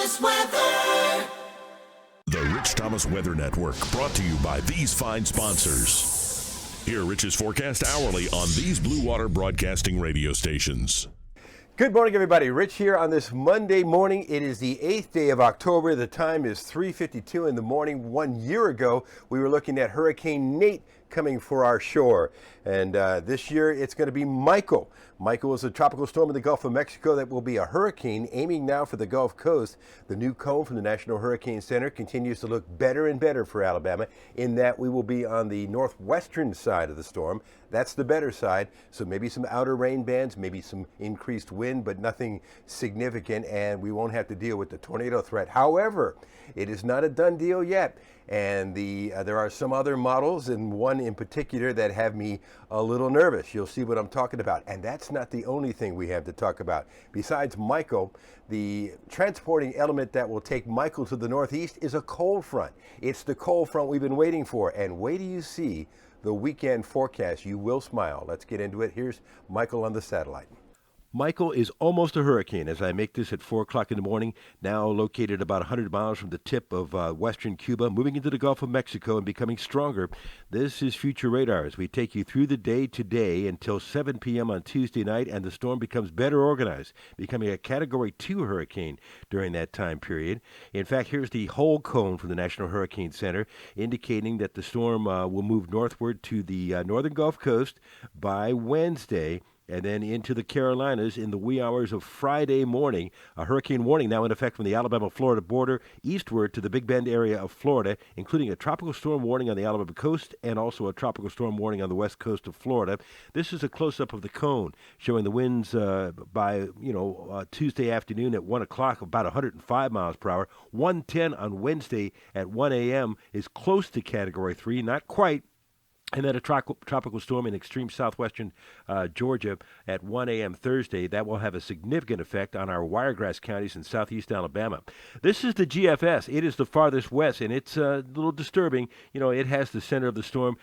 Thomas Weather. The Rich Thomas Weather Network, brought to you by these fine sponsors. Hear Rich's forecast hourly on these Blue Water Broadcasting radio stations. Good morning, everybody. Rich here on this Monday morning. It is the 8th day of October. The time is 3:52 in the morning. 1 year ago, we were looking at Hurricane Nate coming for our shore. And this year, it's going to be Michael. Michael is a tropical storm in the Gulf of Mexico that will be a hurricane aiming now for the Gulf Coast. The new cone from the National Hurricane Center continues to look better and better for Alabama in that we will be on the northwestern side of the storm. That's the better side. So maybe some outer rain bands, maybe some increased wind, but nothing significant, and we won't have to deal with the tornado threat. However, it is not a done deal yet. And there are some other models, and one in particular that have me a little nervous. You'll see what I'm talking about. And that's not the only thing we have to talk about. Besides Michael, the transporting element that will take Michael to the northeast is a cold front. It's the cold front we've been waiting for. And wait till you see the weekend forecast. You will smile. Let's get into it. Here's Michael on the satellite. Michael is almost a hurricane as I make this at 4 o'clock in the morning, now located about 100 miles from the tip of western Cuba, moving into the Gulf of Mexico and becoming stronger. This is Future Radar as we take you through the day today until 7 p.m. on Tuesday night, and the storm becomes better organized, becoming a Category 2 hurricane during that time period. In fact, here's the whole cone from the National Hurricane Center, indicating that the storm will move northward to the northern Gulf Coast by Wednesday, and then into the Carolinas in the wee hours of Friday morning. A hurricane warning now in effect from the Alabama-Florida border eastward to the Big Bend area of Florida, including a tropical storm warning on the Alabama coast and also a tropical storm warning on the west coast of Florida. This is a close-up of the cone, showing the winds by Tuesday afternoon at 1 o'clock, about 105 miles per hour. 110 on Wednesday at 1 a.m. is close to Category 3, not quite. And then a tropical storm in extreme southwestern Georgia at 1 a.m. Thursday. That will have a significant effect on our Wiregrass counties in southeast Alabama. This is the GFS. It is the farthest west, and it's a little disturbing. You know, it has the center of the storm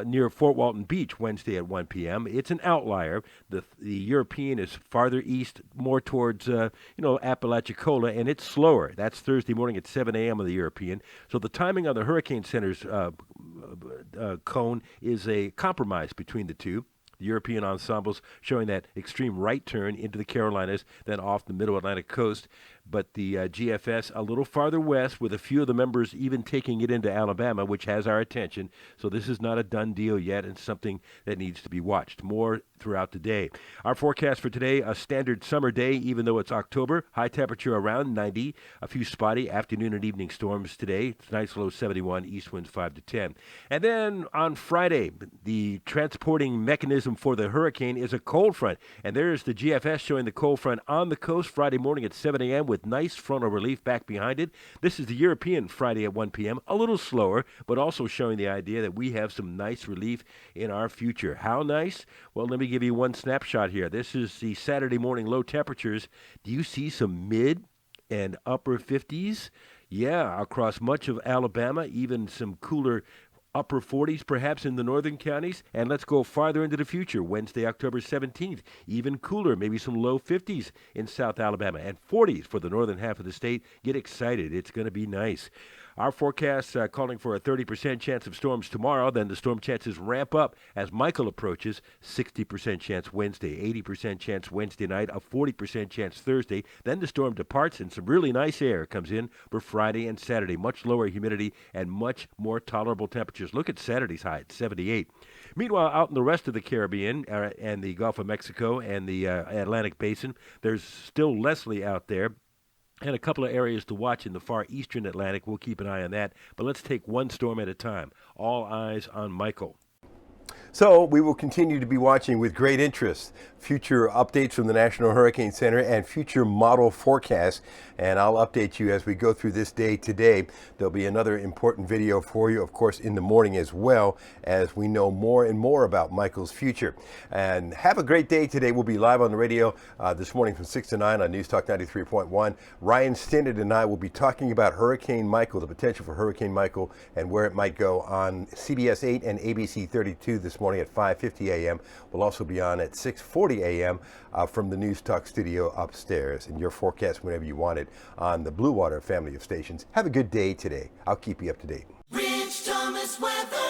near Fort Walton Beach Wednesday at 1 p.m. It's an outlier. The European is farther east, more towards, Apalachicola, and it's slower. That's Thursday morning at 7 a.m. on the European. So the timing on the Hurricane Center's cone is a compromise between the two. The European ensembles showing that extreme right turn into the Carolinas, then off the middle Atlantic coast. But the GFS a little farther west, with a few of the members even taking it into Alabama, which has our attention. So this is not a done deal yet, and something that needs to be watched more throughout the day. Our forecast for today, a standard summer day, even though it's October. High temperature around 90. A few spotty afternoon and evening storms today. Tonight's low 71, east winds 5 to 10. And then on Friday, the transporting mechanism for the hurricane is a cold front. And there's the GFS showing the cold front on the coast Friday morning at 7 a.m. with nice frontal relief back behind it. This is the European Friday at 1 p.m. A little slower, but also showing the idea that we have some nice relief in our future. How nice? Well, let me give you one snapshot here. This is the Saturday morning low temperatures. Do you see some mid and upper 50s? Yeah, across much of Alabama, even some cooler upper 40s perhaps in the northern counties. And let's go farther into the future. Wednesday, October 17th, even cooler, maybe some low 50s in South Alabama and 40s for the northern half of the state. Get excited. It's going to be nice. Our forecast calling for a 30% chance of storms tomorrow. Then the storm chances ramp up as Michael approaches. 60% chance Wednesday, 80% chance Wednesday night, a 40% chance Thursday. Then the storm departs and some really nice air comes in for Friday and Saturday. Much lower humidity and much more tolerable temperatures. Look at Saturday's high at 78. Meanwhile, out in the rest of the Caribbean and the Gulf of Mexico and the Atlantic Basin, there's still Leslie out there. And a couple of areas to watch in the far eastern Atlantic. We'll keep an eye on that. But let's take one storm at a time. All eyes on Michael. So we will continue to be watching with great interest future updates from the National Hurricane Center and future model forecasts. And I'll update you as we go through this day today. There'll be another important video for you, of course, in the morning as well, as we know more and more about Michael's future. And have a great day today. We'll be live on the radio this morning from 6 to 9 on News Talk 93.1. Ryan Stinnett and I will be talking about Hurricane Michael, the potential for Hurricane Michael, and where it might go on CBS 8 and ABC 32 this this morning at 5:50 a.m. We'll also be on at 6:40 a.m. From the News Talk studio upstairs. And your forecast whenever you want it on the Blue Water family of stations. Have a good day today. I'll keep you up to date. Rich Thomas Weather.